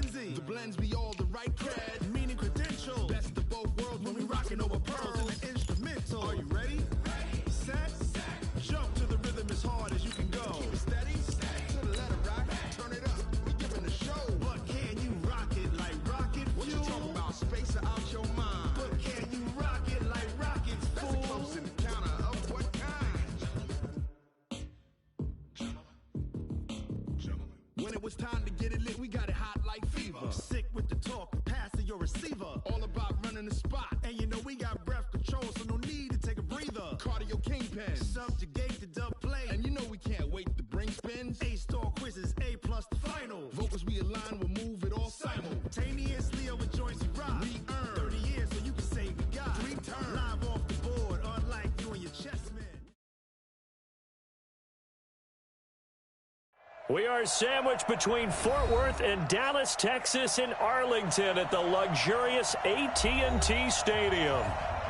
Z. The blends be all the right cred, meaning credential. Best of both worlds when we rockin' over pearls and the instrumental. Are you ready? Set. Jump to the rhythm as hard as you can go. Keep it steady. To the letter rock. Turn it up. We giving a show. But can you rock it like rocket fuel? What you talking about? Space out your mind. But can you rock it like rockets, fool? That's a close encounter of what kind? Gentlemen. When it was time to get it lit, we got it hot like fever. Sick with the talk, passing your receiver. All about running the spot. And you know we got breath control, so no need to take a breather. Cardio kingpin. Subjugate the dub play. And you know we can't wait to bring spins. A-star quizzes, A+ the final. Vocals we align, we'll move it all simultaneously over joints we rock. We earn 30 years, so you can say we got 3 turns. Live off the board, unlike you and your chessmen. We are sandwiched between Fort Worth and Dallas, Texas, in Arlington at the luxurious AT&T Stadium.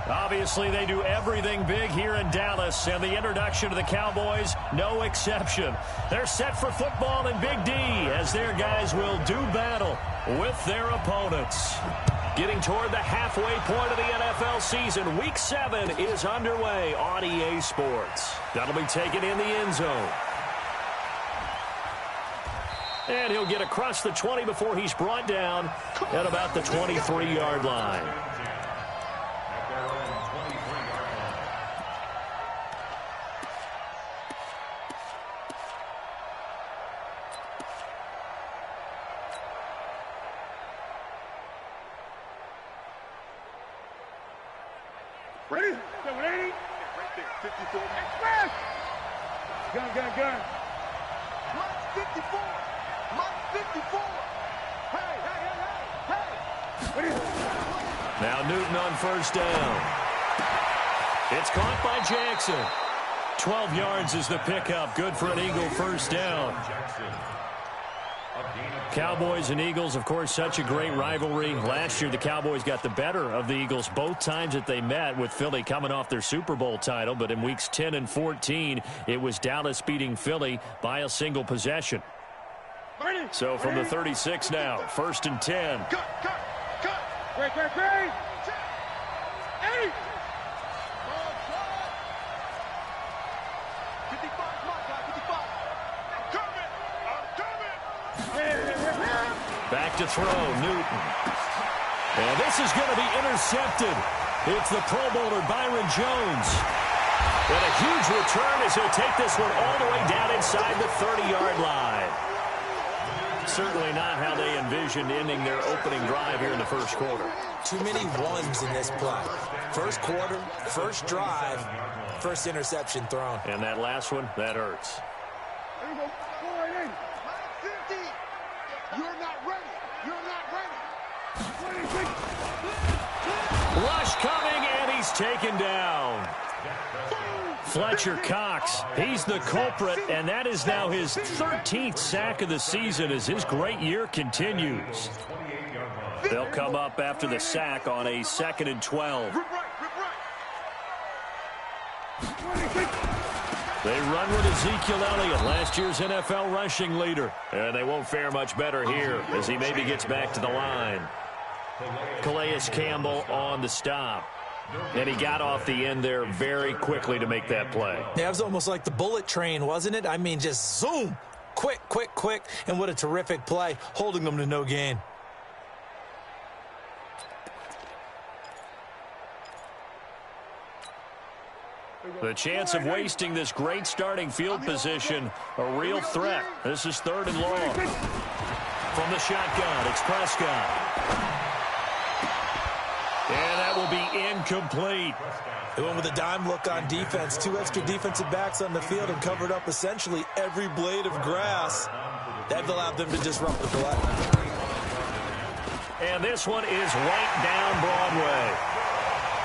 Obviously, they do everything big here in Dallas, and the introduction to the Cowboys, no exception. They're set for football in Big D as their guys will do battle with their opponents. Getting toward the halfway point of the NFL season, Week 7 is underway on EA Sports. That'll be taken in the end zone. And he'll get across the 20 before he's brought down at about the 23-yard line. Ready? 780. Right there. 54. Express. Gun. Mike 54. Mike 54. Hey. Now Newton on first down. It's caught by Jackson. 12 yards is the pickup. Good for an Eagle first down. Cowboys and Eagles, of course, such a great rivalry. Last year, the Cowboys got the better of the Eagles both times that they met, with Philly coming off their Super Bowl title. But in weeks 10 and 14, it was Dallas beating Philly by a single possession. So from the 36 now, 1st and 10. Cut. Great. 8. Back to throw, Newton. And this is going to be intercepted. It's the Pro Bowler, Byron Jones. And a huge return as he'll take this one all the way down inside the 30-yard line. Certainly not how they envisioned ending their opening drive here in the first quarter. Too many ones in this play. First quarter, first drive, first interception thrown. And that last one, that hurts. There you go. 480. 50. You're not ready. 26. Rush coming, and he's taken down. Fletcher Cox, he's the culprit, and that is now his 13th sack of the season as his great year continues. They'll come up after the sack on a 2nd and 12. They run with Ezekiel Elliott, last year's NFL rushing leader. And they won't fare much better here as he maybe gets back to the line. Calais Campbell on the stop. And he got off the end there very quickly to make that play. Yeah, it was almost like the bullet train, wasn't it? I mean, just zoom. Quick. And what a terrific play, holding them to no gain. The chance of wasting this great starting field position, a real threat. This is 3rd and long. From the shotgun, it's Prescott. And that will be incomplete. They went with a dime look on defense. 2 extra defensive backs on the field and covered up essentially every blade of grass. That allowed them to disrupt the play. And this one is right down Broadway.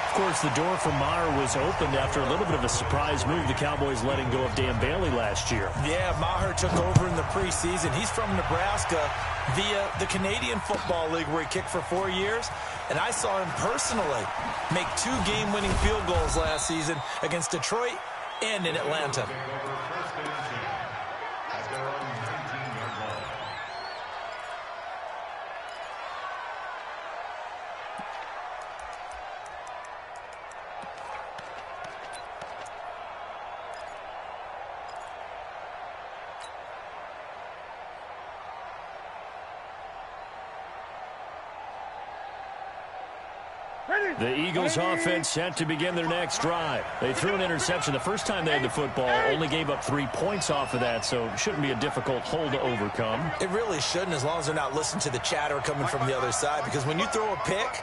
Of course, the door for Maher was opened after a little bit of a surprise move. The Cowboys letting go of Dan Bailey last year. Yeah, Maher took over in the preseason. He's from Nebraska via the Canadian Football League, where he kicked for 4 years. And I saw him personally make 2 game-winning field goals last season against Detroit and in Atlanta. The Eagles offense set to begin their next drive. They threw an interception the first time they had the football, only gave up 3 points off of that, so it shouldn't be a difficult hole to overcome. It really shouldn't, as long as they're not listening to the chatter coming from the other side, because when you throw a pick,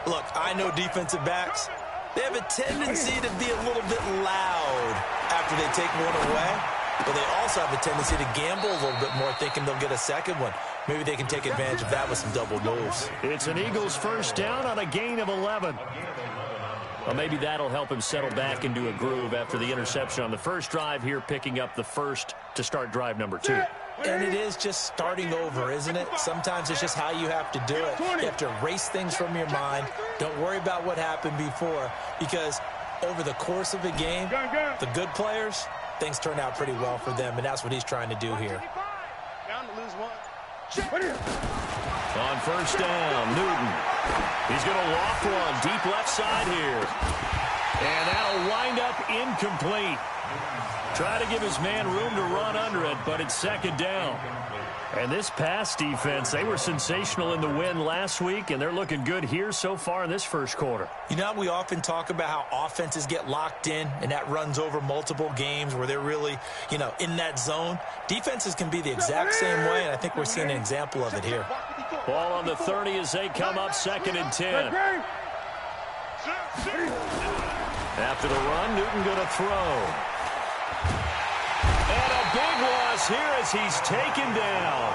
look, I know defensive backs, they have a tendency to be a little bit loud after they take one away, but they also have a tendency to gamble a little bit more, thinking they'll get a second one. Maybe they can take advantage of that with some double moves. It's an Eagles first down on a gain of 11. Well, maybe that'll help him settle back into a groove after the interception on the first drive here, picking up the first to start drive number 2. And it is just starting over, isn't it? Sometimes it's just how you have to do it. You have to erase things from your mind. Don't worry about what happened before, because over the course of a game, the good players, things turn out pretty well for them, and that's what he's trying to do here. Down to lose one. On first down, Newton. He's going to loft one deep left side here. And that'll wind up incomplete. Try to give his man room to run under it, but it's second down. And this pass defense, they were sensational in the win last week, and they're looking good here so far in this first quarter. You know, we often talk about how offenses get locked in, and that runs over multiple games where they're really, you know, in that zone. Defenses can be the exact same way, and I think we're seeing an example of it here. Ball on the 30 as they come up 2nd and 10. After the run, Newton going to throw. And a big loss here as he's taken down.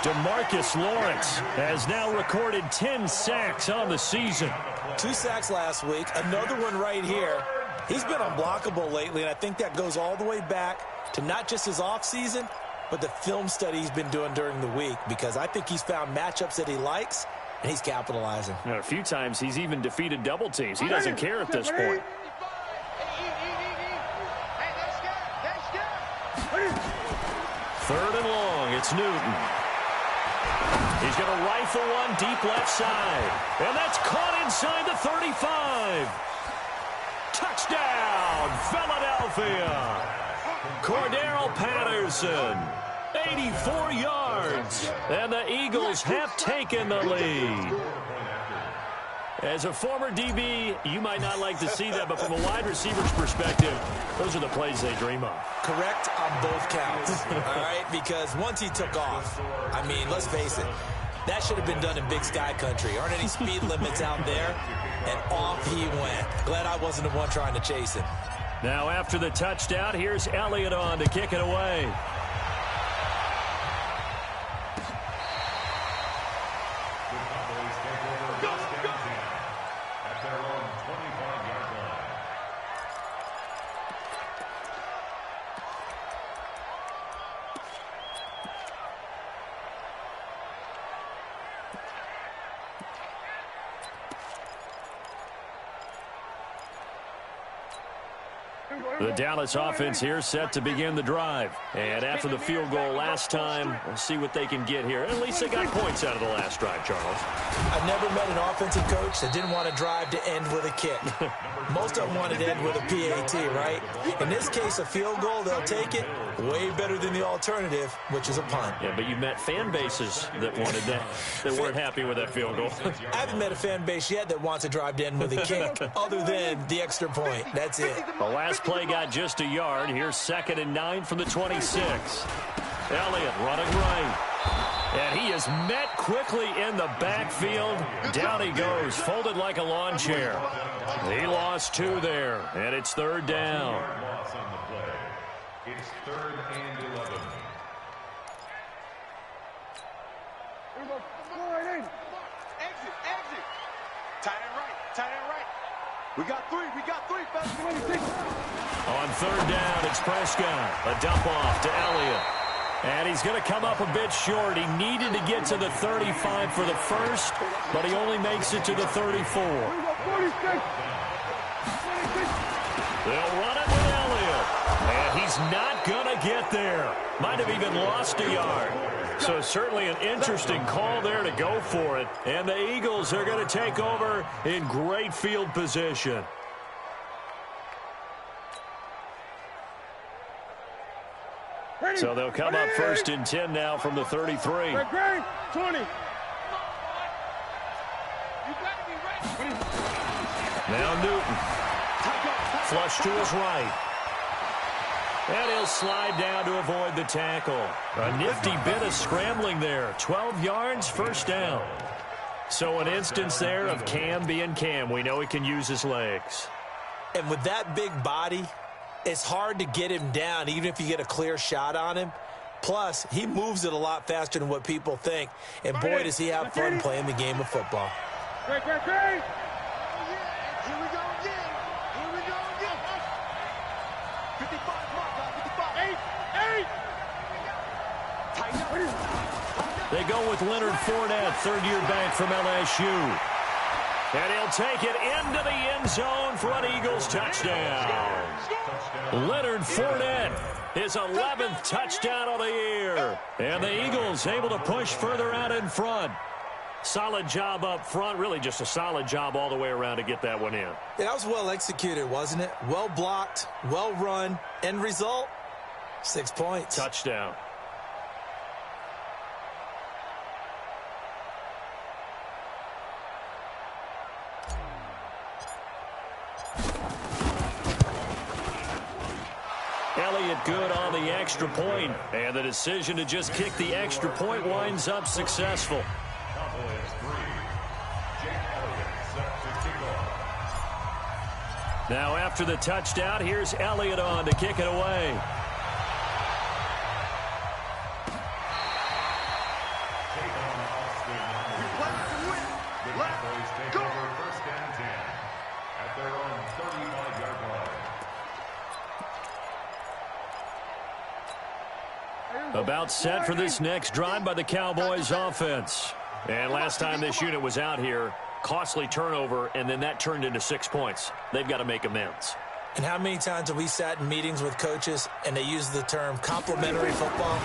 DeMarcus Lawrence has now recorded 10 sacks on the season. 2 sacks last week, another one right here. He's been unblockable lately, and I think that goes all the way back to not just his offseason, but the film study he's been doing during the week, because I think he's found matchups that he likes, and he's capitalizing. And a few times he's even defeated double teams. He doesn't care at this point. Third and long, it's Newton. He's going to rifle one deep left side. And that's caught inside the 35. Touchdown, Philadelphia. Cordero Patterson, 84 yards. And the Eagles have taken the lead. As a former DB, you might not like to see that, but from a wide receiver's perspective, those are the plays they dream of. Correct on both counts, all right? Because once he took off, I mean, let's face it, that should have been done in Big Sky Country. Aren't any speed limits out there? And off he went. Glad I wasn't the one trying to chase him. Now after the touchdown, here's Elliott on to kick it away. The Dallas offense here set to begin the drive. And after the field goal last time, we'll see what they can get here. At least they got points out of the last drive, Charles. I've never met an offensive coach that didn't want to drive to end with a kick. Most of them wanted to end with a PAT, right? In this case, a field goal, they'll take it. Way better than the alternative, which is a punt. Yeah, but you met fan bases that wanted that, that weren't happy with that field goal. I haven't met a fan base yet that wants to drive to end with a kick, other than the extra point. That's it. The last play got just a yard. Here's 2nd and 9 from the 26. Elliott running right. And he is met quickly in the backfield. Down he goes, folded like a lawn chair. He lost 2 there, and it's 3rd down. It's 3rd and 11. Exit, exit. Tight end right, tight end right. We got 3, fast 26. On 3rd down, it's Prescott. A dump off to Elliott. And he's going to come up a bit short. He needed to get to the 35 for the first, but he only makes it to the 34. They'll run it with Elliott. And he's not going to get there. Might have even lost a yard. So certainly an interesting call there to go for it. And the Eagles are going to take over in great field position. So they'll come up 1st and 10 now from the 33. 20. Now Newton. Flush to his right. And he'll slide down to avoid the tackle. A nifty bit of scrambling there. 12 yards, first down. So an instance there of Cam being Cam. We know he can use his legs. And with that big body, it's hard to get him down, even if you get a clear shot on him. Plus, he moves it a lot faster than what people think. And boy, does he have fun playing the game of football. Great. Here we go again. 55, mark, 55. 8. Tighten up. They go with Leonard Fournette, third-year back from LSU. And he'll take it into the end zone for an Eagles touchdown. Leonard Fournette, his 11th touchdown of the year. And the Eagles able to push further out in front. Solid job up front, really just a solid job all the way around to get that one in. That was well executed, wasn't it? Well blocked, well run. End result, 6 points. Touchdown. Elliott good on the extra point, and the decision to just kick the extra point winds up successful. Now after the touchdown, here's Elliott on to kick it away. About set for this next drive by the Cowboys offense. And last time this unit was out here, costly turnover, and then that turned into 6 points. They've got to make amends. And how many times have we sat in meetings with coaches and they use the term complementary football?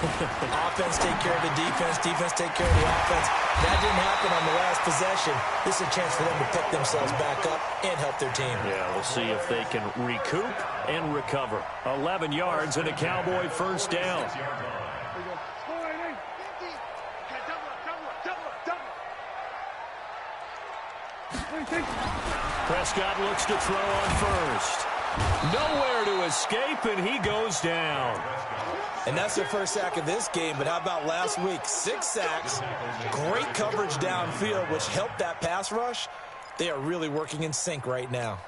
Offense take care of the defense, defense take care of the offense. That didn't happen on the last possession. This is a chance for them to pick themselves back up and help their team. Yeah, we'll see if they can recoup and recover. 11 yards and a Cowboy first down. Prescott looks to throw on first. Nowhere to escape, and he goes down. And that's their first sack of this game, but how about last week? 6 sacks, great coverage downfield, which helped that pass rush. They are really working in sync right now.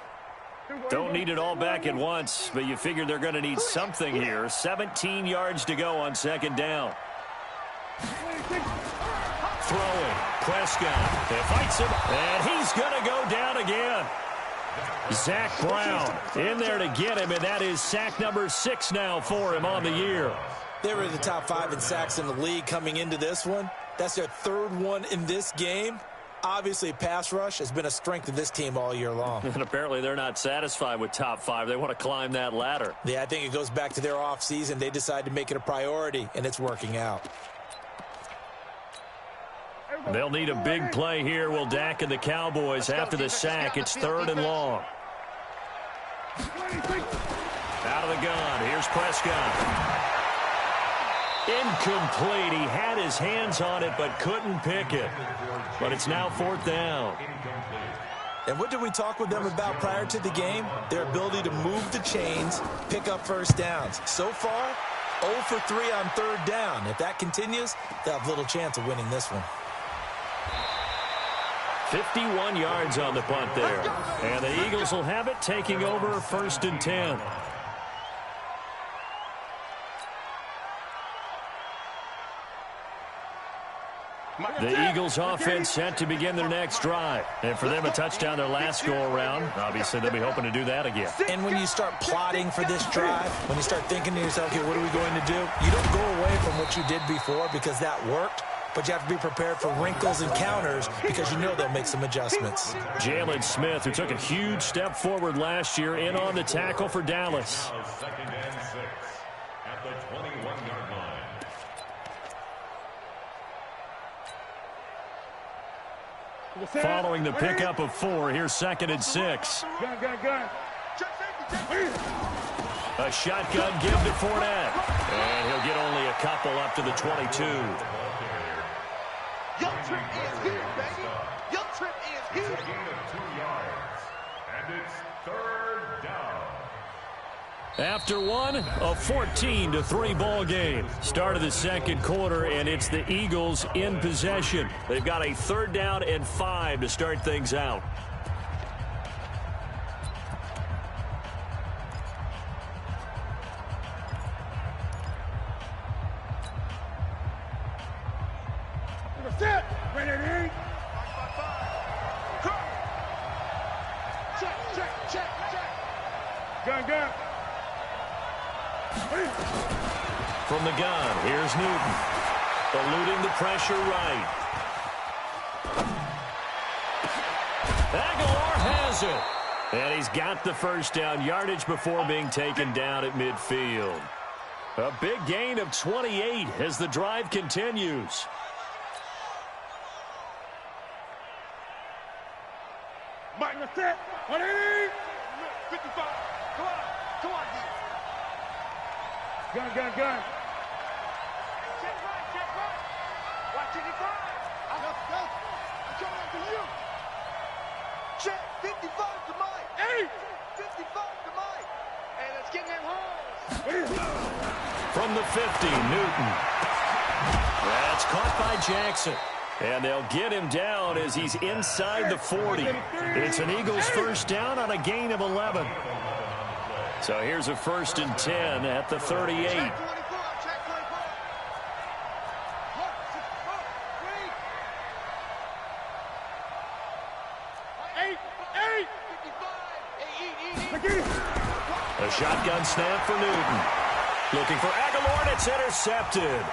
Don't need it all back at once, but you figure they're going to need something here. 17 yards to go on second down. Throwing. Prescott. It fights him, and he's going to go down again. Zach Brown in there to get him, and that is sack number 6 now for him on the year. They were in the top 5 in sacks in the league coming into this one. That's their 3rd one in this game. Obviously, pass rush has been a strength of this team all year long. And apparently they're not satisfied with top 5. They want to climb that ladder. Yeah, I think it goes back to their offseason. They decided to make it a priority, and it's working out. They'll need a big play here, will Dak and the Cowboys. After the sack, it's 3rd and long. Out of the gun. Here's Prescott. Incomplete. He had his hands on it but couldn't pick it. But it's now 4th down. And what did we talk with them about prior to the game? Their ability to move the chains, pick up first downs. So far, 0 for 3 on 3rd down. If that continues, they'll have little chance of winning this one. 51 yards on the punt there. And the Eagles will have it, taking over 1st and 10. The Eagles offense set to begin their next drive. And for them, a touchdown their last go-around. Obviously, they'll be hoping to do that again. And when you start plotting for this drive, when you start thinking to yourself, okay, what are we going to do? You don't go away from what you did before because that worked. But you have to be prepared for wrinkles and counters because you know they'll make some adjustments. Jalen Smith, who took a huge step forward last year, in on the tackle for Dallas. 2nd and 6 at the 21-yard line. Following the pickup of 4, here's 2nd and 6. A shotgun give to Fournette. And he'll get only a couple up to the 22. Your trip is here, baby. Your trip is here. Gain of 2 yards at And it's third down. After one, a 14-3 ball game. Start of the second quarter, and it's the Eagles in possession. They've got a 3rd down and 5 to start things out. Set. Ready. Check. Gun. From the gun, here's Newton. Eluding the pressure right. Aguilar has it. And he's got the first down yardage before being taken down at midfield. A big gain of 28 as the drive continues. Mike, set. 55. Come on, D. Gun. Check right. Watch it, go. I'm coming after you. Check, 55 to Mike. 55 to Mike. Hey, let's get him home. From the 50, Newton. That's caught by Jackson. And they'll get him down as he's inside the 40. It's an Eagles first down on a gain of 11. So here's a 1st and 10 at the 38. A shotgun snap for Newton. Looking for Aguilar, and it's intercepted.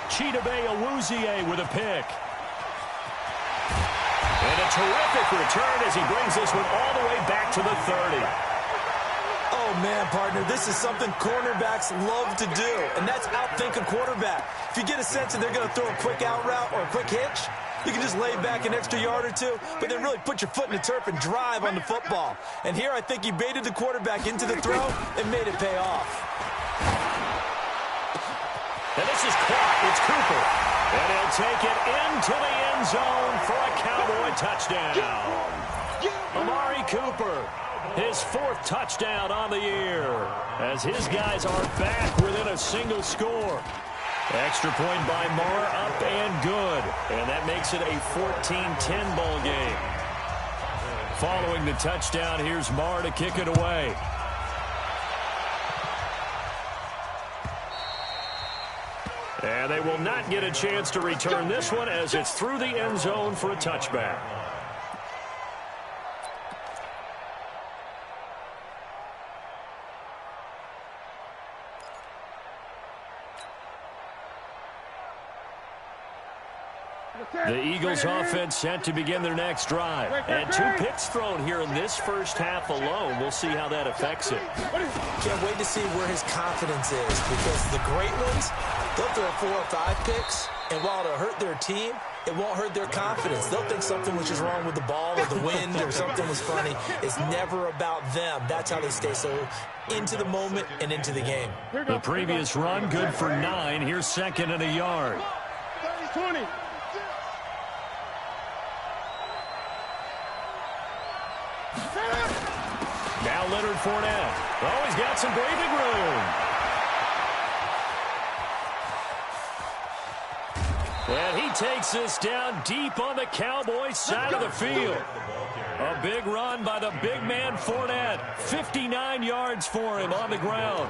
Chidobe Awuzie with a pick. And a terrific return as he brings this one all the way back to the 30. Oh, man, partner, this is something cornerbacks love to do, and that's outthink a quarterback. If you get a sense that they're going to throw a quick out route or a quick hitch, you can just lay back an extra yard or two, but then really put your foot in the turf and drive on the football. And here I think he baited the quarterback into the throw and made it pay off. And this is caught. It's Cooper. And he'll take it into the end zone for a Cowboy touchdown. Amari Cooper, his 4th touchdown on the year, as his guys are back within a single score. Extra point by Marr, up and good. And that makes it a 14-10 ball game. Following the touchdown, here's Marr to kick it away. And they will not get a chance to return this one as it's through the end zone for a touchback. The Eagles offense set to begin their next drive. And 2 picks thrown here in this first half alone. We'll see how that affects it. Can't wait to see where his confidence is, because the great ones, they'll throw 4 or 5 picks, and while it'll hurt their team, it won't hurt their confidence. They'll think something was just wrong with the ball or the wind or something was funny. It's never about them. That's how they stay so into the moment and into the game. The previous run, good for 9. Here's 2nd and a yard. 20. Now Leonard Fournette. Oh, he's got some breathing room. And he takes this down deep on the Cowboys side of the field. A big run by the big man Fournette. 59 yards for him on the ground.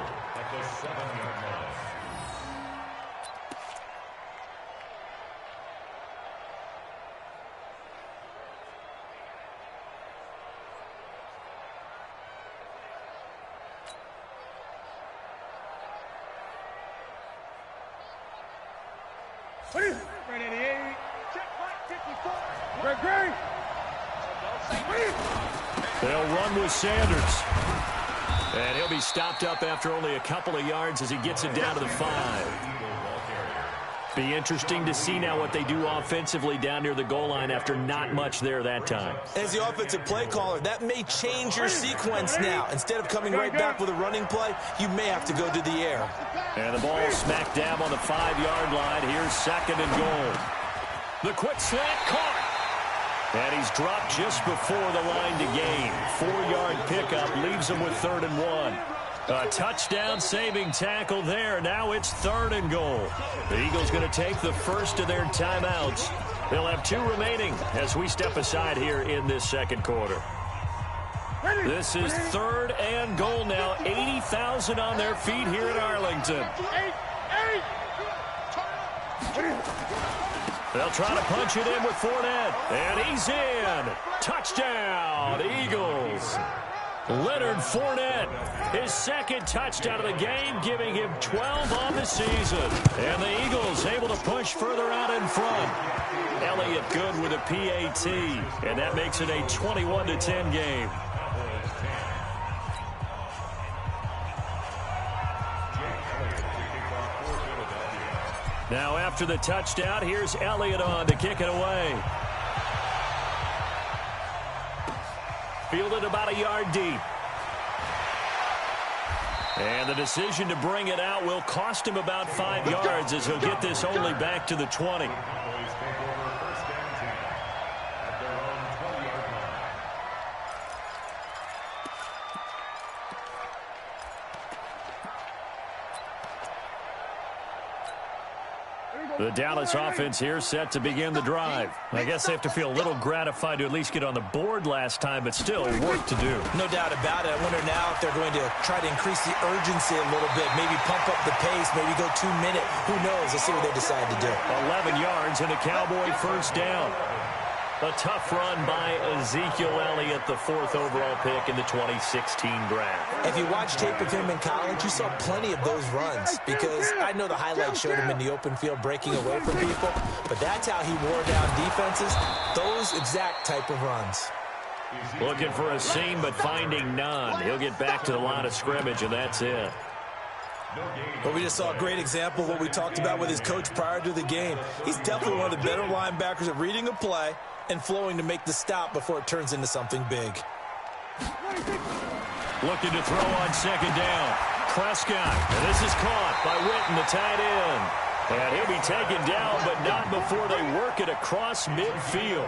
They'll run with Sanders. And he'll be stopped up after only a couple of yards as he gets it down to the 5. Be interesting to see now what they do offensively down near the goal line after not much there that time. As the offensive play caller, that may change your sequence now. Instead of coming right back with a running play, you may have to go to the air. And the ball smack dab on the 5-yard line. Here's 2nd and goal. The quick slant caught. And he's dropped just before the line to gain. 4-yard pickup leaves him with 3rd and 1. A touchdown saving tackle there. Now it's 3rd and goal. The Eagles going to take the first of their timeouts. They'll have 2 remaining as we step aside here in this second quarter. This is 3rd and goal now. 80,000 on their feet here in Arlington. They'll try to punch it in with Fournette. And he's in. Touchdown, Eagles. Leonard Fournette, his 2nd touchdown of the game, giving him 12 on the season. And the Eagles able to push further out in front. Elliott good with a PAT, and that makes it a 21-10 game. Now after the touchdown, here's Elliott on to kick it away. Fielded about a yard deep. And the decision to bring it out will cost him about 5 yards as he'll get this only back to the 20. The Dallas offense here set to begin the drive. I guess they have to feel a little gratified to at least get on the board last time, but still work to do. No doubt about it. I wonder now if they're going to try to increase the urgency a little bit, maybe pump up the pace, maybe go 2-minute. Who knows? Let's see what they decide to do. 11 yards and a Cowboy first down. A tough run by Ezekiel Elliott, the 4th overall pick in the 2016 draft. If you watch tape of him in college, you saw plenty of those runs because I know the highlights showed him in the open field breaking away from people, but that's how he wore down defenses, those exact type of runs. Looking for a seam, but finding none. He'll get back to the line of scrimmage, and that's it. But we just saw a great example of what we talked about with his coach prior to the game. He's definitely one of the better linebackers at reading a play and flowing to make the stop before it turns into something big. Looking to throw on 2nd down. Prescott, and this is caught by Witten, the tight end. And he'll be taken down, but not before they work it across midfield.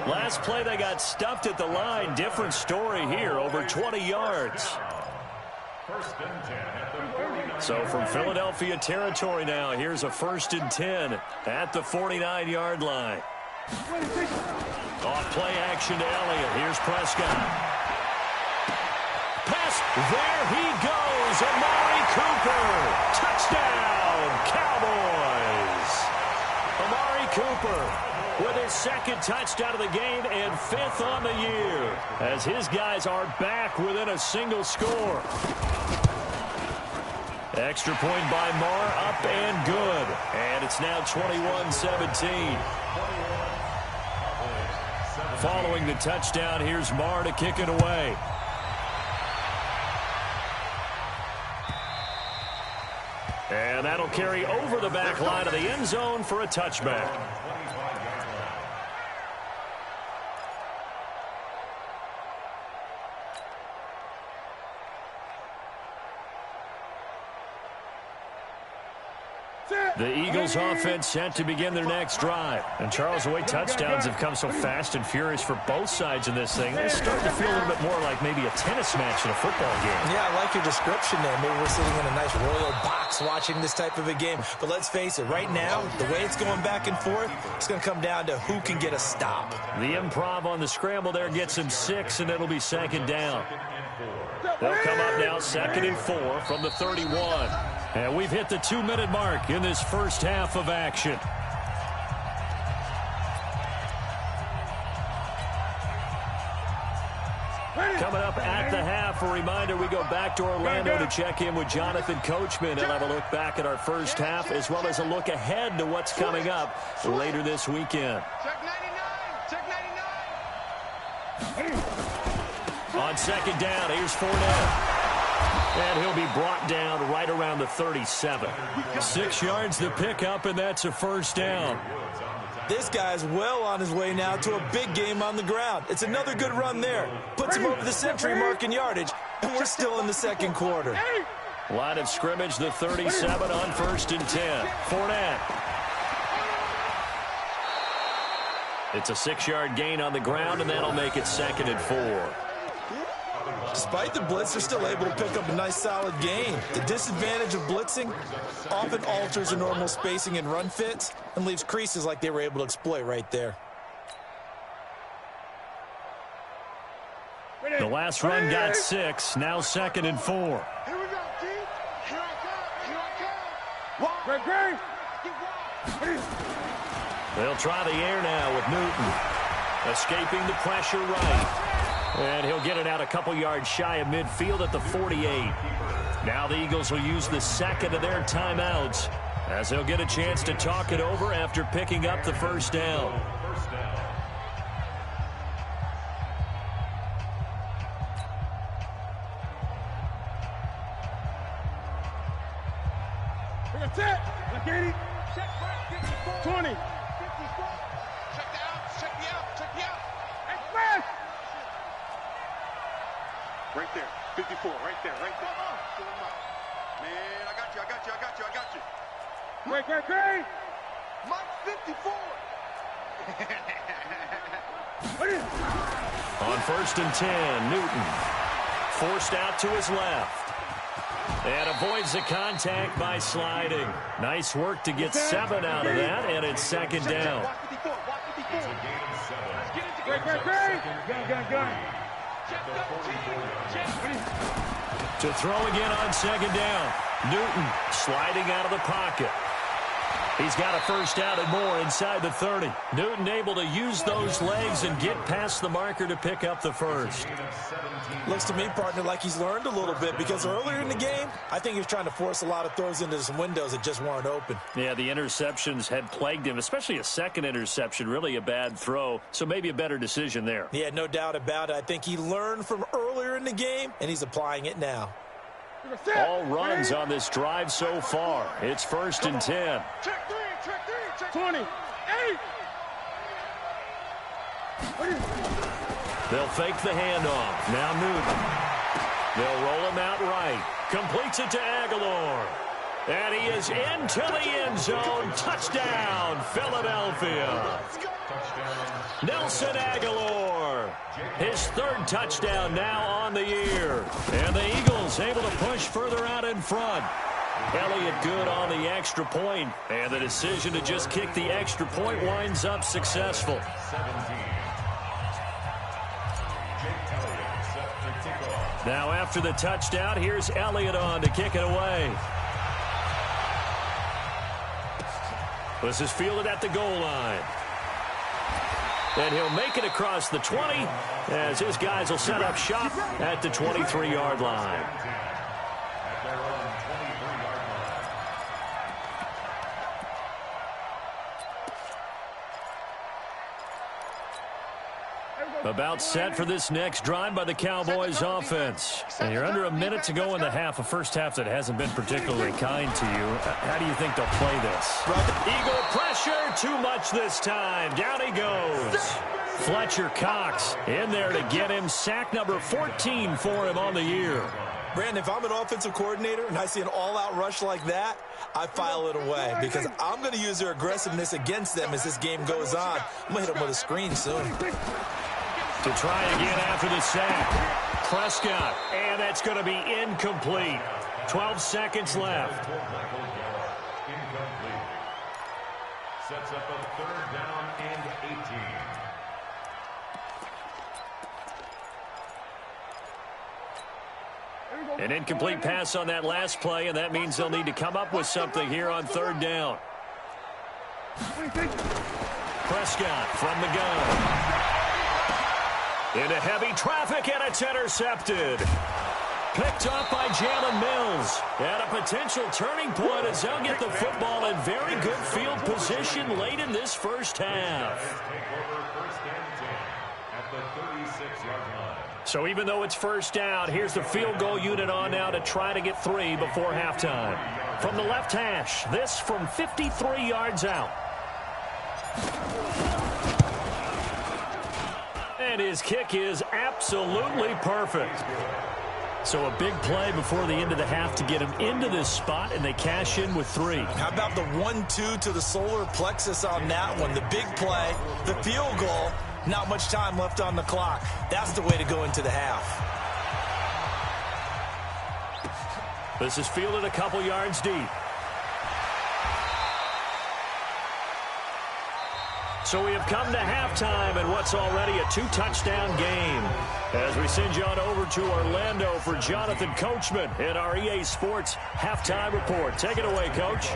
Last play, they got stuffed at the line. Different story here, over 20 yards. So from Philadelphia territory now, here's a 1st and 10 at the 49-yard line. Off play action to Elliott. Here's Prescott. Pass. There he goes. Amari Cooper. Touchdown, Cowboys. Amari Cooper with his 2nd touchdown of the game and 5th on the year as his guys are back within a single score. Extra point by Marr, up and good. And it's now 21-17. Following the touchdown, here's Marr to kick it away. And that'll carry over the back line of the end zone for a touchback. The Eagles offense set to begin their next drive. And Charles, the way touchdowns have come so fast and furious for both sides in this thing, it's starting to feel a little bit more like maybe a tennis match in a football game. Yeah, I like your description there. Maybe we're sitting in a nice royal box watching this type of a game. But let's face it, right now, the way it's going back and forth, it's going to come down to who can get a stop. The improv on the scramble there gets him 6, and it'll be 2nd down. They'll come up now 2nd and 4 from the 31. And we've hit the 2-minute mark in this first half of action. Coming up at the half, a reminder, we go back to Orlando to check in with Jonathan Coachman and have a look back at our first half as well as a look ahead to what's coming up later this weekend. Check 99. Check 99. On 2nd down, here's Fournette. And he'll be brought down right around the 37. 6 yards to pick up, and that's a 1st down. This guy's well on his way now to a big game on the ground. It's another good run there. Puts him over the century mark in yardage, and we're still in the 2nd quarter. Line of scrimmage, the 37 on 1st and 10. Fournette. It's a 6-yard gain on the ground, and that'll make it 2nd and 4. Despite the blitz, they're still able to pick up a nice, solid gain. The disadvantage of blitzing often alters the normal spacing and run fits and leaves creases like they were able to exploit right there. The last run got 6, now 2nd and 4. Here we go, G. Here I come. They'll try the air now with Newton. Escaping the pressure right. And he'll get it out a couple yards shy of midfield at the 48. Now the Eagles will use the second of their timeouts as they'll get a chance to talk it over after picking up the first down. That's it. Look at it. Check 20. 54. Check the out. Check the out. Check the out. Express. Right there. 54. Right there. Right there. Man, I got you. I got you. I got you. I got you. Great. Mike 54. On 1st and 10, Newton forced out to his left. And avoids the contact by sliding. Nice work to get 7 out of that, and it's 2nd down. To throw again on 2nd down. Newton sliding out of the pocket. He's got a first down and more inside the 30. Newton able to use those legs and get past the marker to pick up the first. Looks to me, partner, like he's learned a little bit because earlier in the game, I think he was trying to force a lot of throws into some windows that just weren't open. Yeah, the interceptions had plagued him, especially a second interception, really a bad throw, so maybe a better decision there. Yeah, no doubt about it. I think he learned from earlier in the game, and he's applying it now. All runs on this drive so far. It's 1st and 10. Check 3, check 20. 8. They'll fake the handoff. Now Newton. They'll roll him out right. Completes it to Aguilar. And he is into the end zone. Touchdown, Philadelphia. Nelson Aguilar. His 3rd touchdown now on the year. And the Eagles able to push further out in front. Elliott good on the extra point. And the decision to just kick the extra point winds up successful. Now after the touchdown, here's Elliott on to kick it away. This is fielded at the goal line. And he'll make it across the 20 as his guys will set up shop at the 23-yard line. About set for this next drive by the Cowboys offense. And you're under a minute to go in the half, a first half that hasn't been particularly kind to you. How do you think they'll play this? Eagle pressure, too much this time. Down he goes. Fletcher Cox in there to get him. Sack number 14 for him on the year. Brandon, if I'm an offensive coordinator and I see an all-out rush like that, I file it away because I'm going to use their aggressiveness against them as this game goes on. I'm going to hit them with a screen soon. To try again after the sack. Prescott, and that's going to be incomplete. 12 seconds left. Incomplete. Sets up a 3rd down and 18. An incomplete pass on that last play, and that means they'll need to come up with something here on 3rd down. Prescott from the gun. Into heavy traffic, and it's intercepted. Picked up by Jalen Mills. And a potential turning point as they'll get the football in very good field position late in this first half. So even though it's first down, here's the field goal unit on now to try to get 3 before halftime. From the left hash, this from 53 yards out. And his kick is absolutely perfect. So a big play before the end of the half to get him into this spot, and they cash in with 3. How about the 1-2 to the solar plexus on that one? The big play, the field goal, not much time left on the clock. That's the way to go into the half. This is fielded a couple yards deep. So we have come to halftime in what's already a 2-touchdown game. As we send you on over to Orlando for Jonathan Coachman in our EA Sports Halftime Report. Take it away, Coach.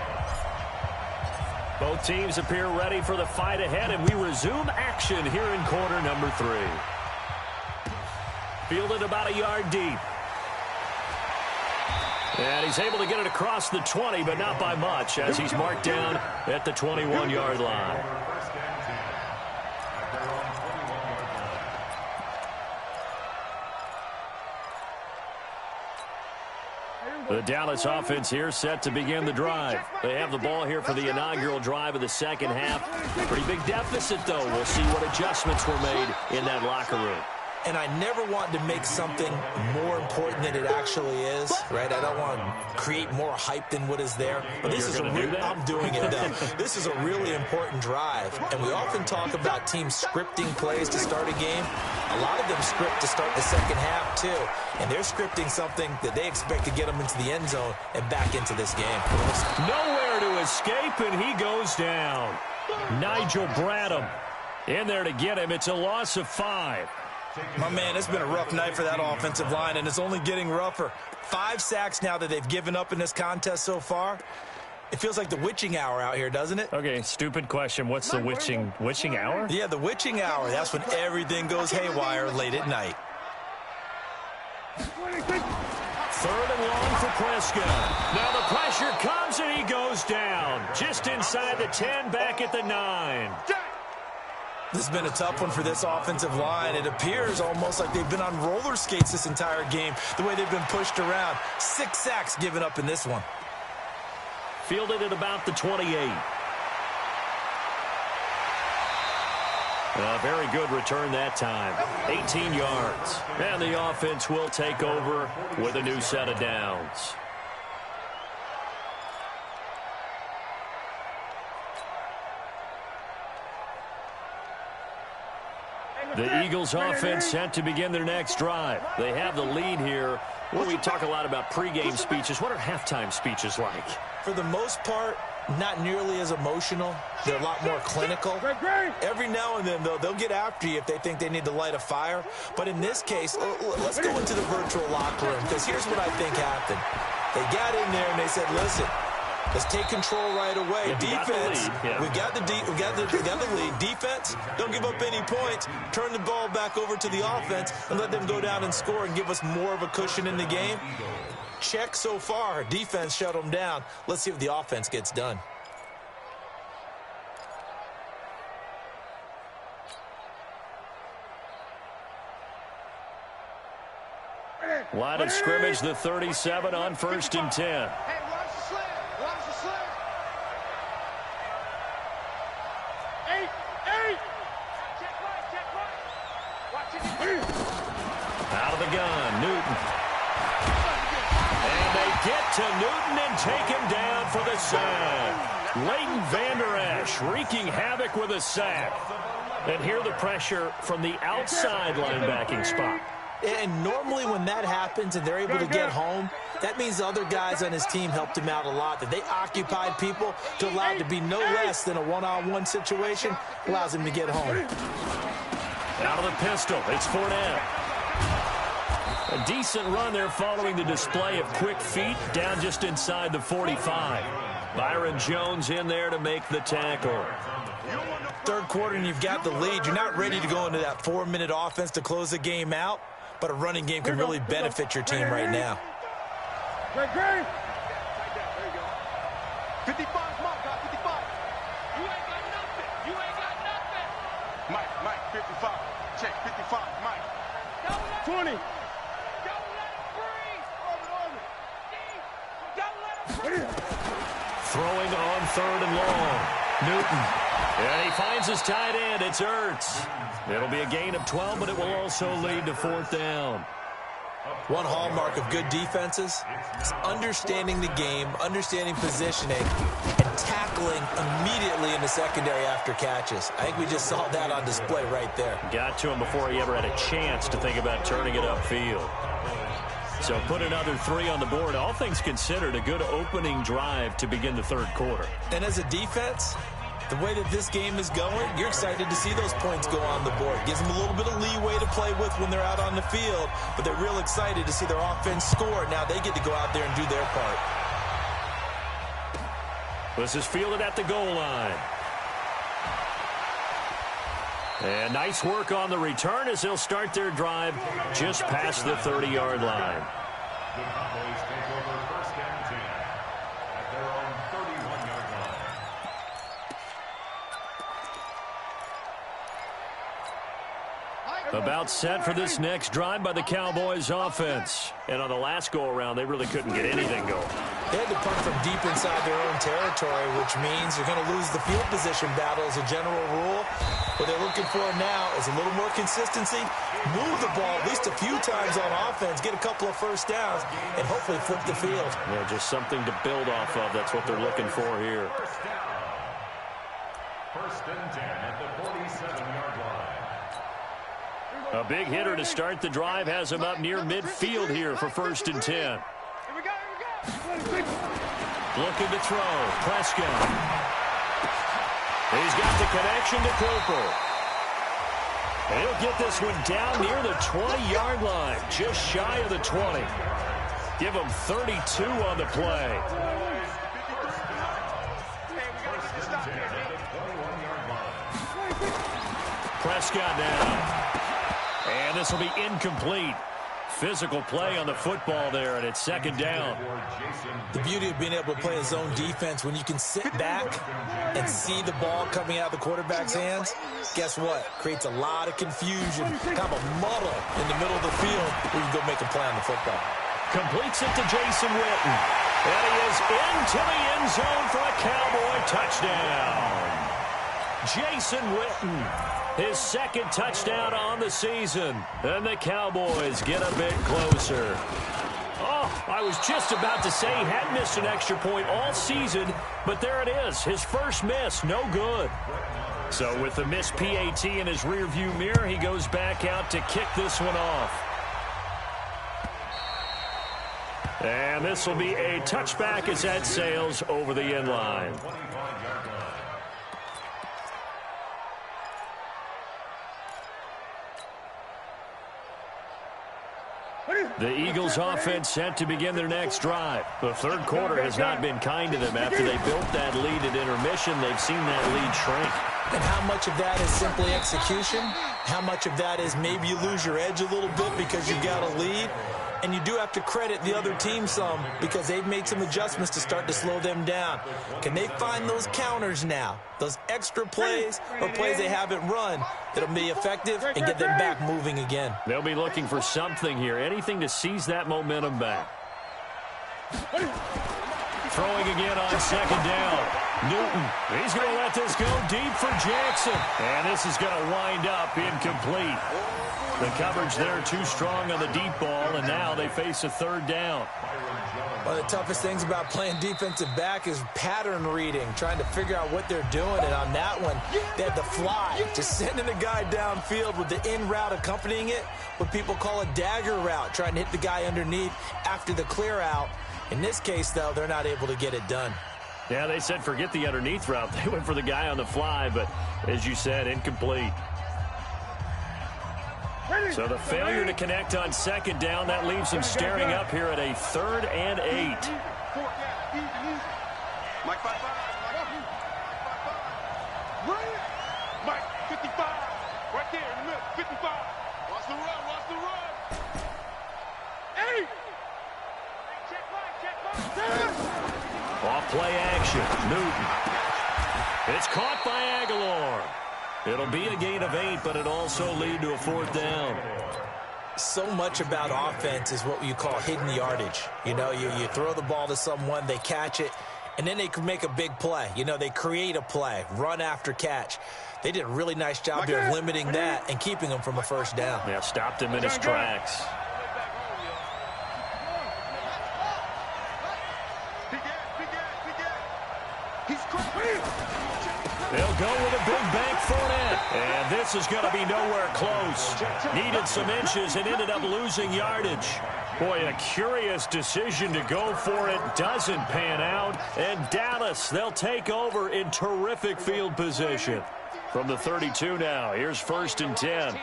Both teams appear ready for the fight ahead, and we resume action here in quarter number 3. Fielded about a yard deep. And he's able to get it across the 20, but not by much, as he's marked down at the 21-yard line. The Dallas offense here set to begin the drive. They have the ball here for the inaugural drive of the second half. Pretty big deficit, though. We'll see what adjustments were made in that locker room. And I never want to make something more important than it actually is, right? I don't want to create more hype than what is there. But this is I'm doing it, though. This is a really important drive. And we often talk about teams scripting plays to start a game. A lot of them script to start the second half, too. And they're scripting something that they expect to get them into the end zone and back into this game. Nowhere to escape, and he goes down. Nigel Bradham in there to get him. It's a loss of 5. My man, it's been a rough night for that offensive line, and it's only getting rougher. 5 sacks now that they've given up in this contest so far. It feels like the witching hour out here, doesn't it? Okay, stupid question. What's the witching hour? Yeah, the witching hour. That's when everything goes haywire late at night. 3rd and long for Prescott. Now the pressure comes, and he goes down. Just inside the 10, back at the 9. This has been a tough one for this offensive line. It appears almost like they've been on roller skates this entire game, the way they've been pushed around. 6 sacks given up in this one. Fielded at about the 28. A very good return that time. 18 yards. And the offense will take over with a new set of downs. The Eagles offense set to begin their next drive. They have the lead here. When we talk a lot about pregame speeches, what are halftime speeches like? For the most part, not nearly as emotional. They're a lot more clinical. Every now and then, though, they'll get after you if they think they need to light a fire. But in this case, let's go into the virtual locker room, because here's what I think happened. They got in there and they said, listen, let's take control right away. Defense, we got the lead. Defense, don't give up any points. Turn the ball back over to the offense and let them go down and score and give us more of a cushion in the game. Check so far. Defense shut them down. Let's see if the offense gets done. Line of scrimmage, the 37 on 1st and 10. Hey, watch the slant. Watch the slant. 8. Check right. Watch it. Out of the gun, Newton. And they get to Newton and take him down for the sack. Leighton Vander Esch wreaking havoc with a sack. And here the pressure from the outside linebacking spot. And normally when that happens and they're able to get home, that means the other guys on his team helped him out a lot. That they occupied people to allow it to be no less than a one-on-one situation, allows him to get home. Out of the pistol, it's Fournette. A decent run there following the display of quick feet down just inside the 45. Byron Jones in there to make the tackle. Third quarter and you've got the lead. You're not ready to go into that 4-minute offense to close the game out, but a running game can really benefit your team right now. Great. There you go. 55, Mike, got 55. You ain't got nothing. Mike, 55. Check, 55, Mike. 20. Throwing on 3rd and long. Newton. And he finds his tight end. It's Ertz. It'll be a gain of 12, but it will also lead to 4th down. One hallmark of good defenses is understanding the game, understanding positioning, and tackling immediately in the secondary after catches. I think we just saw that on display right there. Got to him before he ever had a chance to think about turning it upfield. So put another 3 on the board. All things considered, a good opening drive to begin the third quarter. And as a defense, the way that this game is going, you're excited to see those points go on the board. Gives them a little bit of leeway to play with when they're out on the field, but they're real excited to see their offense score. Now they get to go out there and do their part. This is fielded at the goal line. And nice work on the return as they'll start their drive just past the 30-yard line. The Cowboys take over first and 10 at their own 31-yard line. About set for this next drive by the Cowboys offense. And on the last go-around, they really couldn't get anything going. They had to punt from deep inside their own territory, which means you're going to lose the field position battle as a general rule. What they're looking for now is a little more consistency, move the ball at least a few times on offense, get a couple of first downs, and hopefully flip the field. Yeah, just something to build off of. That's what they're looking for here. First and 10 at the 47-yard line. A big hitter to start the drive has him up near midfield here for first and 10. Here we go. Looking to throw. Prescott. He's got the connection to Cooper. And he'll get this one down near the 20-yard line, just shy of the 20. Give him 32 on the play. Prescott now. And this will be incomplete. Physical play on the football there, and it's second down. The beauty of being able to play a zone defense, when you can sit back and see the ball coming out of the quarterback's hands, guess what? Creates a lot of confusion, kind of a muddle in the middle of the field where you can go make a play on the football. Completes it to Jason Witten. And he is into the end zone for a Cowboy touchdown. Jason Witten, his second touchdown on the season. And the Cowboys get a bit closer. Oh, I was just about to say he had missed an extra point all season, but there it is. His first miss, no good. So with the missed PAT in his rearview mirror, he goes back out to kick this one off. And this will be a touchback as that sails over the end line. The Eagles offense set to begin their next drive. The third quarter has not been kind to them. After they built that lead at intermission, they've seen that lead shrink. And how much of that is simply execution? How much of that is maybe you lose your edge a little bit because you've got a lead? And you do have to credit the other team some because they've made some adjustments to start to slow them down. Can they find those counters now, those extra plays or plays they haven't run that'll be effective and get them back moving again? They'll be looking for something here, anything to seize that momentum back. Throwing again on second down. Newton, he's going to let this go deep for Jackson. And this is going to wind up incomplete. The coverage there too strong on the deep ball, and now they face a third down. One of the toughest things about playing defensive back is pattern reading, trying to figure out what they're doing. And on that one, they had the fly, just sending a guy downfield with the in route accompanying it, what people call a dagger route, trying to hit the guy underneath after the clear out. In this case, though, they're not able to get it done. Yeah, they said forget the underneath route. They went for the guy on the fly, but as you said, incomplete. So the failure to connect on second down, that leaves them staring up here at a 3rd and 8. Mike 5-5. Mike 55. Right there in the middle. 55. Watch the run. Watch the run. 8. Check. Off play action. Newton. It's caught by Aguilar. It'll be a gain of 8, but it also lead to a 4th down. So much about offense is what you call hidden yardage. You know, you throw the ball to someone, they catch it, and then they can make a big play. You know, they create a play, run after catch. They did a really nice job here of limiting that and keeping him from a first down. Yeah, stopped him in his tracks. They'll go with a big bank Fournette. And this is going to be nowhere close. Needed some inches and ended up losing yardage. Boy, a curious decision to go for it. Doesn't pan out. And Dallas, they'll take over in terrific field position. From the 32 now, here's 1st and 10.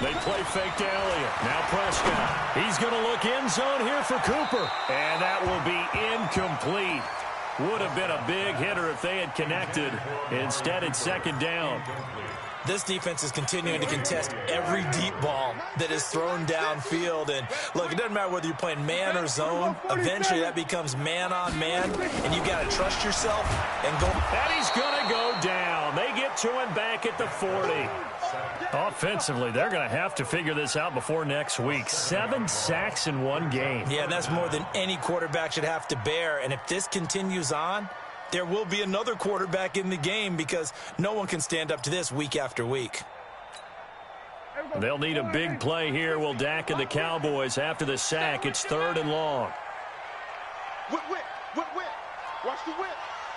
They play fake to Elliott. Now Prescott. He's going to look end zone here for Cooper. And that will be incomplete. Would have been a big hitter if they had connected. Instead, it's 2nd down. This defense is continuing to contest every deep ball that is thrown downfield. And, look, it doesn't matter whether you're playing man or zone. Eventually, that becomes man-on-man, and you got to trust yourself and go. And he's going to go down. They get to him back at the 40. Offensively, they're going to have to figure this out before next week. 7 sacks in one game. Yeah, and that's more than any quarterback should have to bear. And if this continues on, there will be another quarterback in the game because no one can stand up to this week after week. They'll need a big play here. Will Dak and the Cowboys after the sack. It's 3rd and long. Whip. Watch the whip.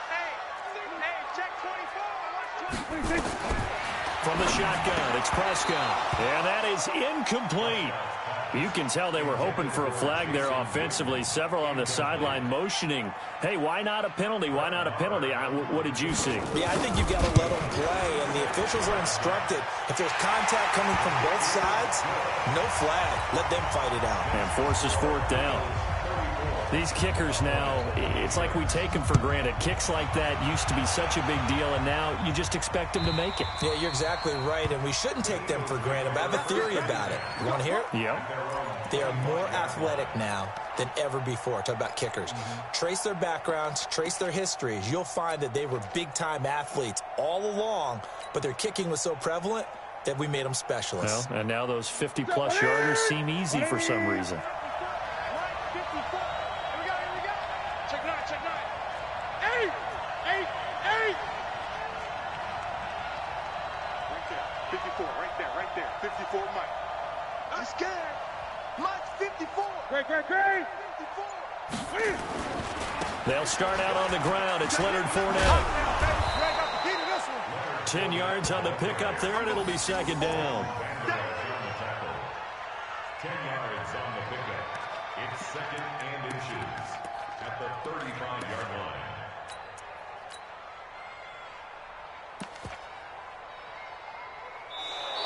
Hey, check 24. Watch 24. From the shotgun, it's Prescott. And that is incomplete. You can tell they were hoping for a flag there offensively. Several on the sideline motioning. Hey, why not a penalty? Why not a penalty? What did you see? Yeah, I think you've got to let them play, and the officials are instructed. If there's contact coming from both sides, no flag. Let them fight it out. And forces 4th down. These kickers now, it's like we take them for granted. Kicks like that used to be such a big deal, and now you just expect them to make it. Yeah, you're exactly right, and we shouldn't take them for granted, but I have a theory about it. You want to hear it? Yep. They are more athletic now than ever before. Talk about kickers. Trace their backgrounds, trace their histories. You'll find that they were big-time athletes all along, but their kicking was so prevalent that we made them specialists. Well, and now those 50-plus yarders seem easy for some reason. Right there. 54, Mike. I'm scared. Mike's 54. Great. 54. They'll start out on the ground. It's Leonard Fournette. 10 yards on the pickup there, and it'll be 2nd down. 10 yards on the pickup. It's 2nd and inches at the 35-yard line.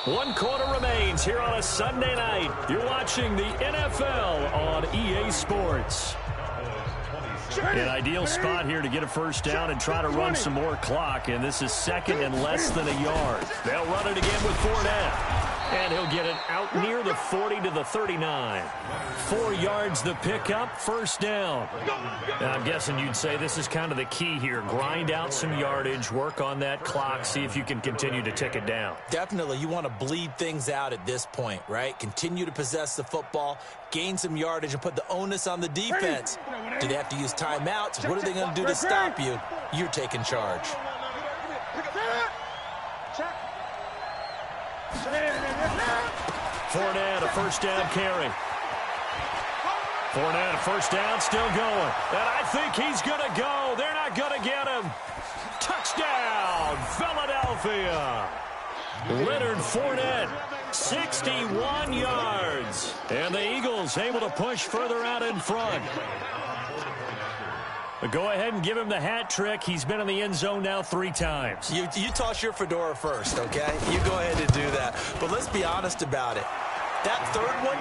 One quarter remains here on a Sunday night. You're watching the NFL on EA Sports. An ideal spot here to get a 1st down and try to run some more clock, and this is 2nd and less than a yard. They'll run it again with Fournette. And he'll get it out near the 40 to the 39. 4 yards the pickup, 1st down. Now, I'm guessing you'd say this is kind of the key here. Grind out some yardage, work on that clock, see if you can continue to tick it down. Definitely, you want to bleed things out at this point, right? Continue to possess the football, gain some yardage, and put the onus on the defense. Do they have to use timeouts? What are they going to do to stop you? You're taking charge. Fournette, a 1st down carry. Fournette, a 1st down, still going. And I think he's going to go. They're not going to get him. Touchdown, Philadelphia. Leonard Fournette, 61 yards. And the Eagles able to push further out in front. But go ahead and give him the hat trick. He's been in the end zone now 3 times. You toss your fedora first, okay? You go ahead and do that. But let's be honest about it. That 3rd one,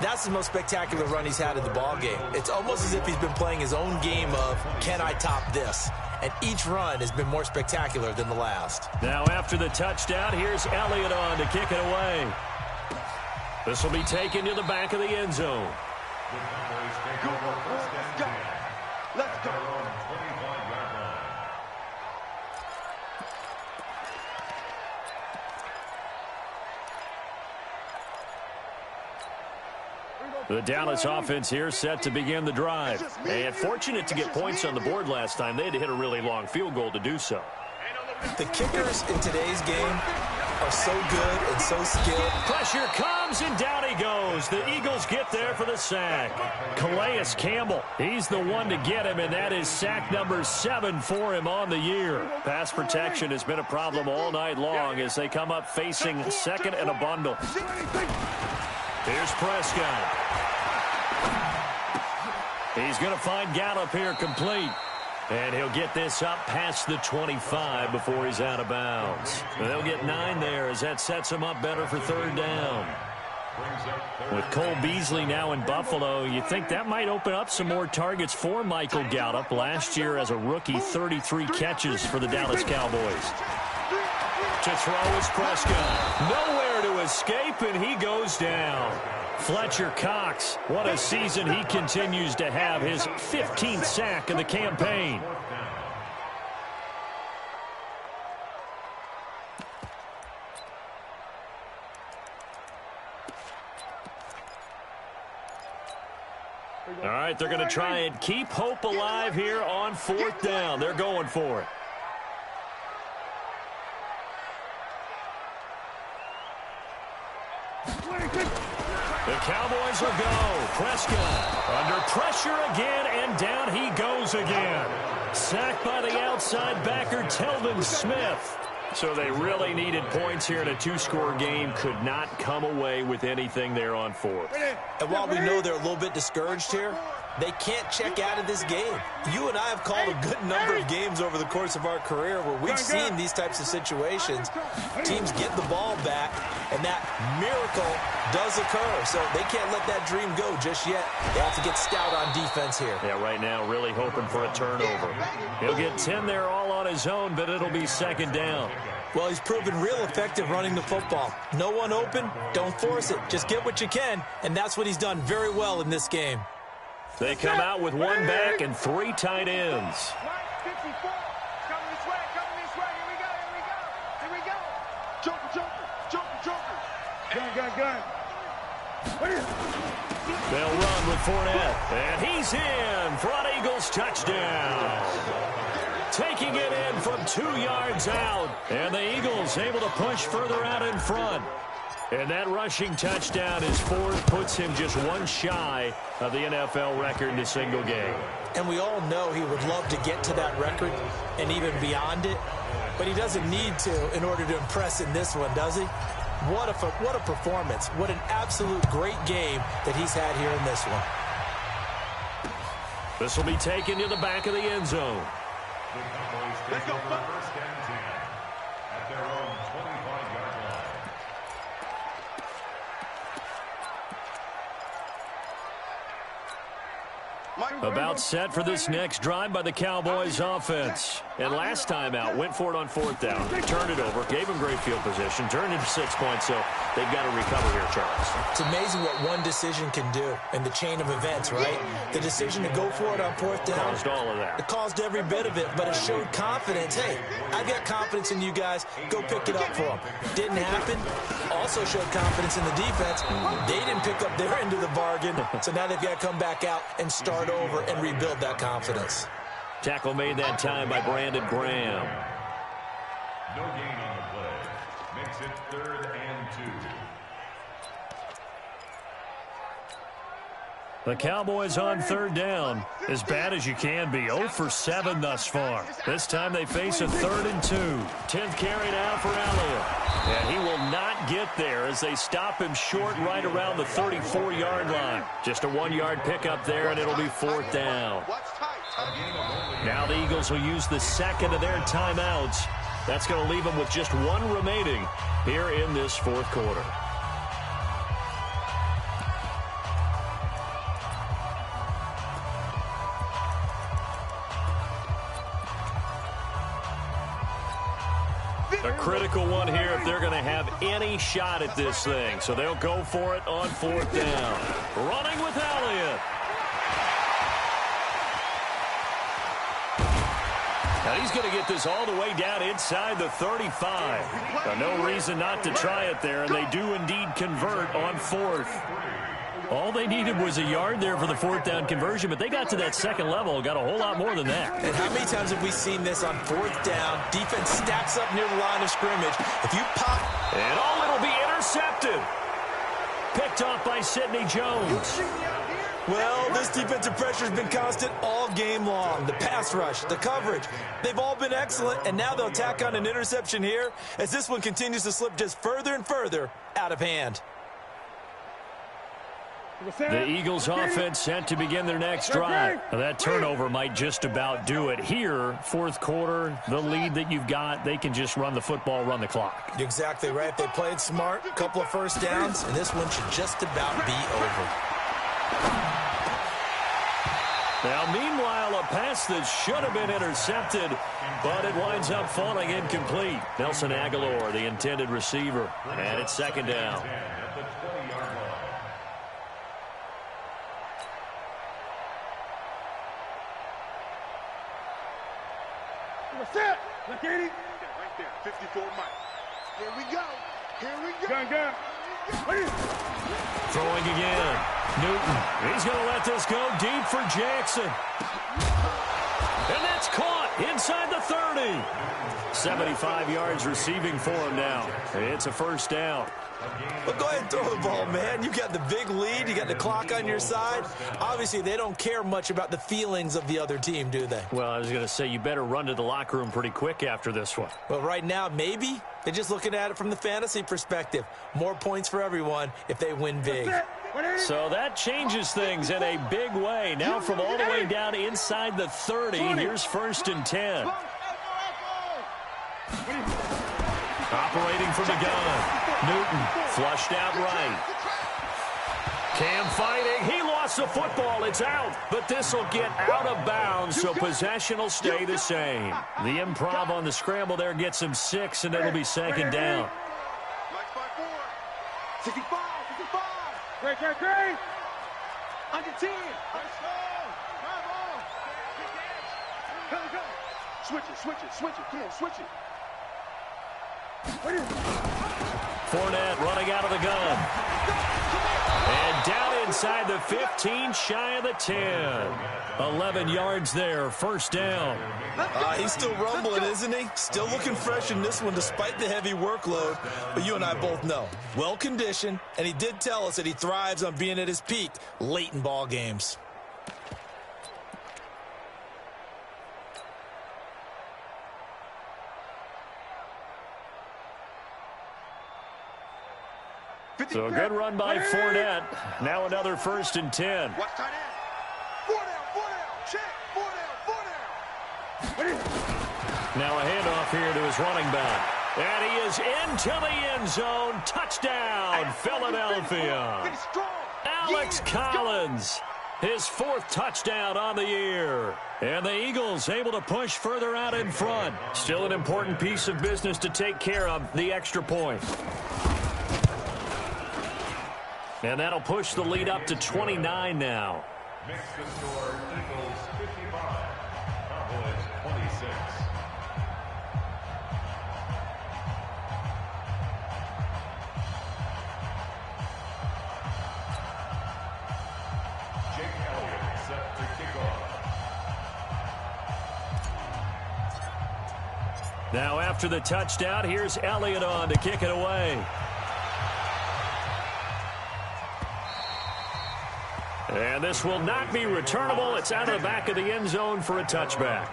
that's the most spectacular run he's had in the ballgame. It's almost as if he's been playing his own game of, can I top this? And each run has been more spectacular than the last. Now after the touchdown, here's Elliott on to kick it away. This will be taken to the back of the end zone. Let's go. The Dallas offense here set to begin the drive. And fortunate to get points on the board last time. They had to hit a really long field goal to do so. The kickers in today's game are so good and so skilled. Pressure comes, and down he goes. The Eagles get there for the sack. Calais Campbell, he's the one to get him, and that is sack number 7 for him on the year. Pass protection has been a problem all night long as they come up facing second and a bundle. Here's Prescott. He's going to find Gallup here complete. And he'll get this up past the 25 before he's out of bounds. They'll get 9 there as that sets him up better for third down. With Cole Beasley now in Buffalo, you think that might open up some more targets for Michael Gallup. Last year as a rookie, 33 catches for the Dallas Cowboys. To throw is Prescott. Nowhere to escape, and he goes down. Fletcher Cox, what a season he continues to have, his 15th sack of the campaign. All right, they're going to try and keep hope alive here on fourth down. They're going for it. The Cowboys will go. Prescott under pressure again, and down he goes again. Sacked by the outside backer, Telvin Smith. So they really needed points here in a 2-score game. Could not come away with anything there on fourth. And while we know they're a little bit discouraged here, they can't check out of this game. You and I have called a good number of games over the course of our career where we've seen these types of situations. Teams get the ball back, and that miracle does occur. So they can't let that dream go just yet. They have to get stout on defense here. Yeah, right now really hoping for a turnover. He'll get 10 there all on his own, but it'll be second down. Well, he's proven real effective running the football. No one open, don't force it. Just get what you can, and that's what he's done very well in this game. They come out with 1 back and 3 tight ends. Coming this way. Here we go. Joker. Gun. They'll run with Fournette, and he's in. Front Eagles touchdown. Taking it in from 2 yards out, and the Eagles able to push further out in front. And that rushing touchdown is fourth, puts him just 1 shy of the NFL record in a single game. And we all know he would love to get to that record and even beyond it, but he doesn't need to in order to impress in this one, does he? What a performance. What an absolute great game that he's had here in this one. This will be taken to the back of the end zone. Let's go. First and 10 at their own 25-yard line. About set for this next drive by the Cowboys offense. And last time out, went for it on fourth down. Turned it over, gave him great field position, turned it 6 points, so they've got to recover here, Charles. It's amazing what one decision can do in the chain of events, right? The decision to go for it on fourth down. Caused all of that. It caused every bit of it, but it showed confidence. Hey, I've got confidence in you guys. Go pick it up for them. Didn't happen. Also showed confidence in the defense. They didn't pick up their end of the bargain, so now they've got to come back out and start over and rebuild that confidence. Tackle made that time by Brandon Graham. No gain on the play. Makes it 3rd and 2. The Cowboys on third down. As bad as you can be. 0 for 7 thus far. This time they face a 3rd and 2. 10th carry now for Elliott. And he will not get there as they stop him short right around the 34-yard line. Just a 1-yard pickup there, and it'll be 4th down. Now the Eagles will use the second of their timeouts. That's going to leave them with just 1 remaining here in this 4th quarter. A critical one here if they're going to have any shot at this thing. So they'll go for it on 4th down. Running with Elliott. Now he's going to get this all the way down inside the 35. No reason not to try it there, and they do indeed convert on 4th. All they needed was a yard there for the 4th down conversion, but they got to that second level, got a whole lot more than that. And how many times have we seen this on 4th down? Defense stacks up near the line of scrimmage. If you pop picked off by Sidney Jones. Well, this defensive pressure has been constant all game long. The pass rush, the coverage, they've all been excellent, and now they'll tack on an interception here as this one continues to slip just further and further out of hand. The Eagles offense set to begin their next drive. Now, that turnover might just about do it. Here, fourth quarter, the lead that you've got, they can just run the football, run the clock. You're exactly right. They played smart, a couple of first downs, and this one should just about be over. Now, meanwhile, a pass that should have been intercepted, but it winds up falling incomplete. Nelson Aguilar, the intended receiver, and it's second down. Set. Look at it. Right there. 54 Mike. Here we go. Here we go. Gun. Throwing again. Newton. He's going to let this go deep for Jackson. And that's caught inside the 30. 75 yards receiving for him now. It's a first down. Well, go ahead and throw the ball, man. You got the big lead. You got the clock on your side. Obviously, they don't care much about the feelings of the other team, do they? Well, I was going to say, you better run to the locker room pretty quick after this one. Well, right now, maybe. They're just looking at it from the fantasy perspective. More points for everyone if they win big. So that changes things in a big way. Now from all the way down inside the 30, here's first and 10. Operating from the gun. Newton flushed out right. Cam fighting. He lost the football. It's out. But this will get out of bounds, so possession will stay the same. The improv on the scramble there gets him 6, and it'll be second down. 65. Great. Under 10. Switch it. Come on, switch it. Fournette running out of the gun. And down inside the 15, shy of the 10. 11 yards there, first down. He's still rumbling, isn't he? Still looking fresh in this one despite the heavy workload. But you and I both know, well-conditioned, and he did tell us that he thrives on being at his peak late in ball games. So a good run by Fournette. Now another first and 10. Watch tight end. 4 down. Check. 4 down. Now a handoff here to his running back. And he is into the end zone. Touchdown, Philadelphia. Alex Collins, his 4th touchdown on the year. And the Eagles able to push further out in front. Still an important piece of business to take care of, the extra point. And that'll push the lead up to 29 now. Makes the score Eagles 55, Cowboys 26. Jake Elliott set to kick off. Now after the touchdown, here's Elliott on to kick it away. And this will not be returnable. It's out of the back of the end zone for a touchback.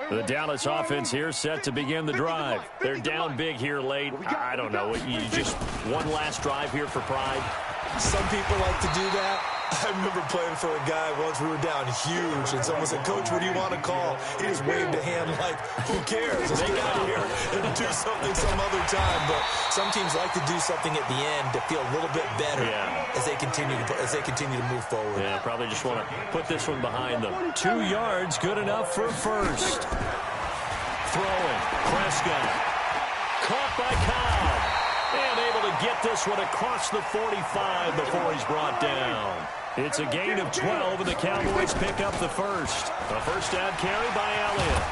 The Dallas offense here set to begin the drive. They're down big here late. I don't know. You just one last drive here for pride. Some people like to do that. I remember playing for a guy once. We were down huge, and someone said, "Coach, what do you want to call?" He just waved a hand like, "Who cares? Let's get out of here and do something some other time." But some teams like to do something at the end to feel a little bit better as they continue to move forward. Yeah, probably just want to put this one behind them. 2 yards, good enough for first. Throwing, Prescott, caught by Cobb, and able to get this one across the 45 before he's brought down. It's a gain of 12, and the Cowboys pick up the first. A first down carry by Elliott.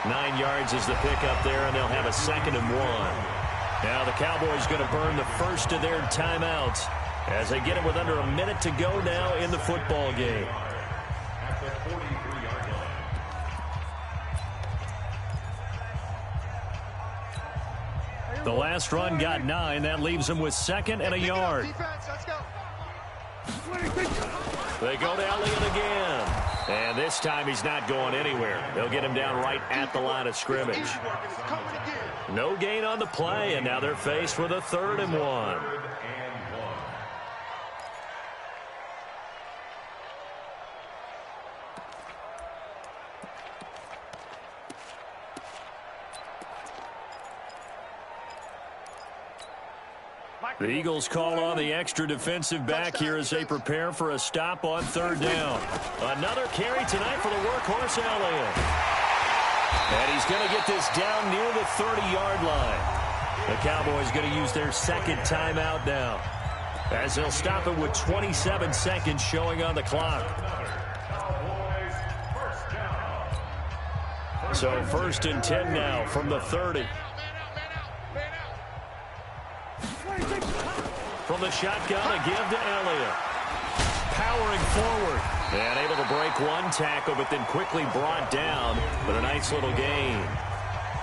9 yards is the pickup there, and they'll have a 2nd and 1. Now the Cowboys going to burn the first of their timeouts as they get it with under a minute to go now in the football game. At the 43-yard line. The last run got 9. That leaves them with 2nd and a yard. They go to Elliott again. And this time he's not going anywhere. They'll get him down right at the line of scrimmage. No gain on the play, and now they're faced with a 3rd and 1. The Eagles call on the extra defensive back here as they prepare for a stop on 3rd down. Another carry tonight for the workhorse Elliott. And he's going to get this down near the 30-yard line. The Cowboys going to use their 2nd timeout now, as they'll stop it with 27 seconds showing on the clock. So 1st and 10 now from the 30. From the shotgun, a give to Elliott. Powering forward. And able to break one tackle, but then quickly brought down with a nice little gain.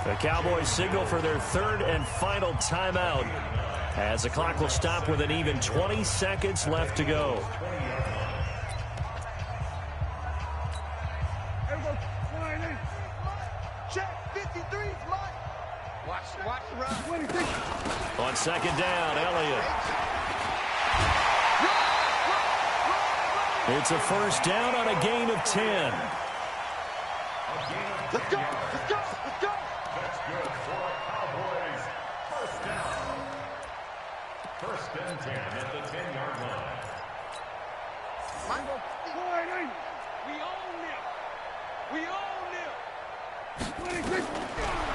The Cowboys signal for their 3rd and final timeout, as the clock will stop with an even 20 seconds left to go. Check 53, watch the run. On 2nd down, Elliott. It's a 1st down on a gain of 10. Let's go, let's go, let's go. That's good for the Cowboys. 1st down. 1st and 10 at the 10-yard line. We own it. We own it.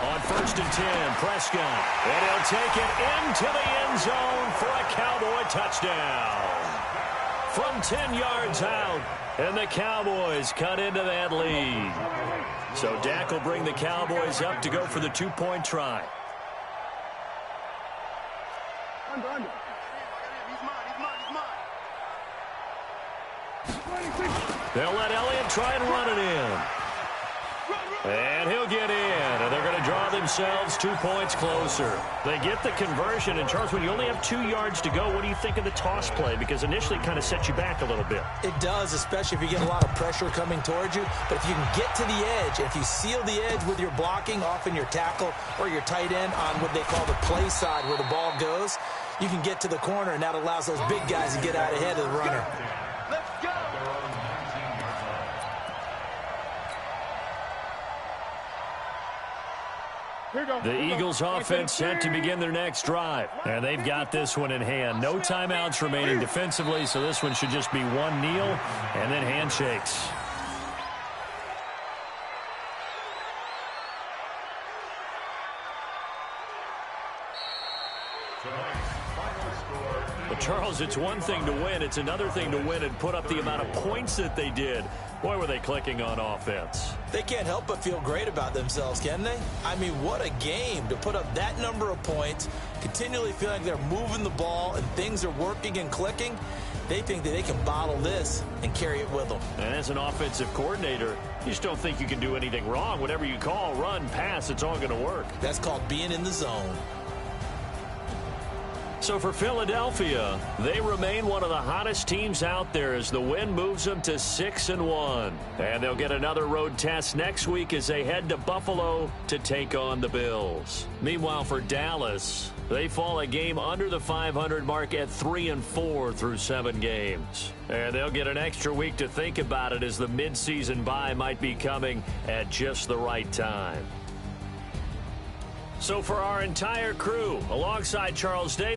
On 1st and 10, Prescott. And he'll take it into the end zone for a Cowboy touchdown. From 10 yards out, and the Cowboys cut into that lead. So Dak will bring the Cowboys up to go for the 2-point try. He's mine. They'll let Elliott try and run it in. And he'll get in, and they're going to draw themselves 2 points closer. They get the conversion, and Charles, when you only have 2 yards to go, what do you think of the toss play? Because initially it kind of sets you back a little bit. It does, especially if you get a lot of pressure coming towards you. But if you can get to the edge, if you seal the edge with your blocking, often your tackle or your tight end on what they call the play side where the ball goes, you can get to the corner, and that allows those big guys to get out ahead of the runner. Let's go. The Eagles offense set to begin their next drive. And they've got this one in hand. No timeouts remaining defensively, so this one should just be one kneel and then handshakes. Well, Charles, it's one thing to win. It's another thing to win and put up the amount of points that they did. Boy, were they clicking on offense. They can't help but feel great about themselves, can they? I mean, what a game to put up that number of points, continually feeling like they're moving the ball and things are working and clicking. They think that they can bottle this and carry it with them. And as an offensive coordinator, you just don't think you can do anything wrong. Whatever you call, run, pass, it's all going to work. That's called being in the zone. So for Philadelphia, they remain one of the hottest teams out there as the win moves them to 6-1. And they'll get another road test next week as they head to Buffalo to take on the Bills. Meanwhile, for Dallas, they fall a game under the 500 mark at 3-4 through 7 games. And they'll get an extra week to think about it as the midseason bye might be coming at just the right time. So for our entire crew, alongside Charles Davis,